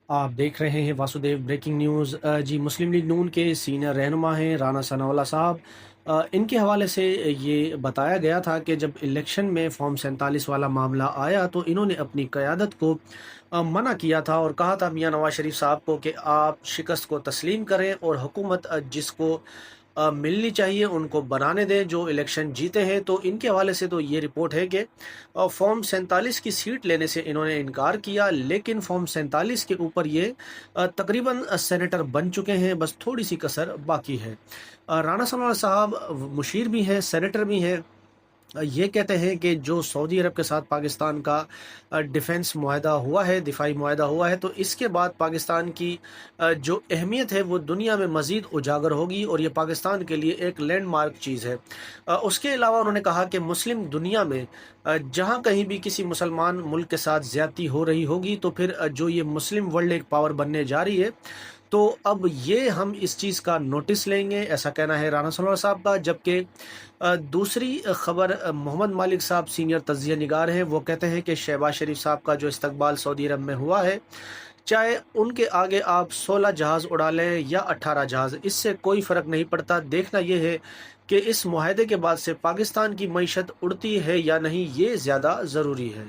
आप देख रहे हैं वासुदेव ब्रेकिंग न्यूज़। जी, मुस्लिम लीग नून के सीनियर रहनुमा हैं राना सनाउल्लाह साहब। इनके हवाले से ये बताया गया था कि जब इलेक्शन में फॉर्म 47 वाला मामला आया तो इन्होंने अपनी क़यादत को मना किया था और कहा था मियां नवाज शरीफ साहब को कि आप शिकस्त को तस्लीम करें और हुकूमत जिसको मिलनी चाहिए उनको बनाने दें जो इलेक्शन जीते हैं। तो इनके हवाले से तो ये रिपोर्ट है कि फॉर्म 47 की सीट लेने से इन्होंने इनकार किया, लेकिन फॉर्म 47 के ऊपर ये तकरीबन सेनेटर बन चुके हैं, बस थोड़ी सी कसर बाकी है। राना सनाउल्लाह साहब मुशीर भी हैं, सेनेटर भी हैं। ये कहते हैं कि जो सऊदी अरब के साथ पाकिस्तान का डिफेंस मुआहदा हुआ है, दिफाई मुआहदा हुआ है, तो इसके बाद पाकिस्तान की जो अहमियत है वो दुनिया में मज़ीद उजागर होगी और ये पाकिस्तान के लिए एक लैंडमार्क चीज़ है। उसके अलावा उन्होंने कहा कि मुस्लिम दुनिया में जहाँ कहीं भी किसी मुसलमान मुल्क के साथ ज़्यादती हो रही होगी तो फिर जो ये मुस्लिम वर्ल्ड एक पावर बनने जा रही है, तो अब ये हम इस चीज़ का नोटिस लेंगे, ऐसा कहना है राना सनाउल्लाह साहब का। जबकि दूसरी खबर मोहम्मद मालिक साहब सीनियर तज्ज़िया निगार हैं, वो कहते हैं कि शहबाज शरीफ साहब का जो इस्तकबाल सऊदी अरब में हुआ है, चाहे उनके आगे आप 16 जहाज़ उड़ा लें या 18 जहाज़, इससे कोई फ़र्क नहीं पड़ता। देखना ये है कि इस मुआहदे के बाद से पाकिस्तान की मईशत उड़ती है या नहीं, ये ज़्यादा ज़रूरी है।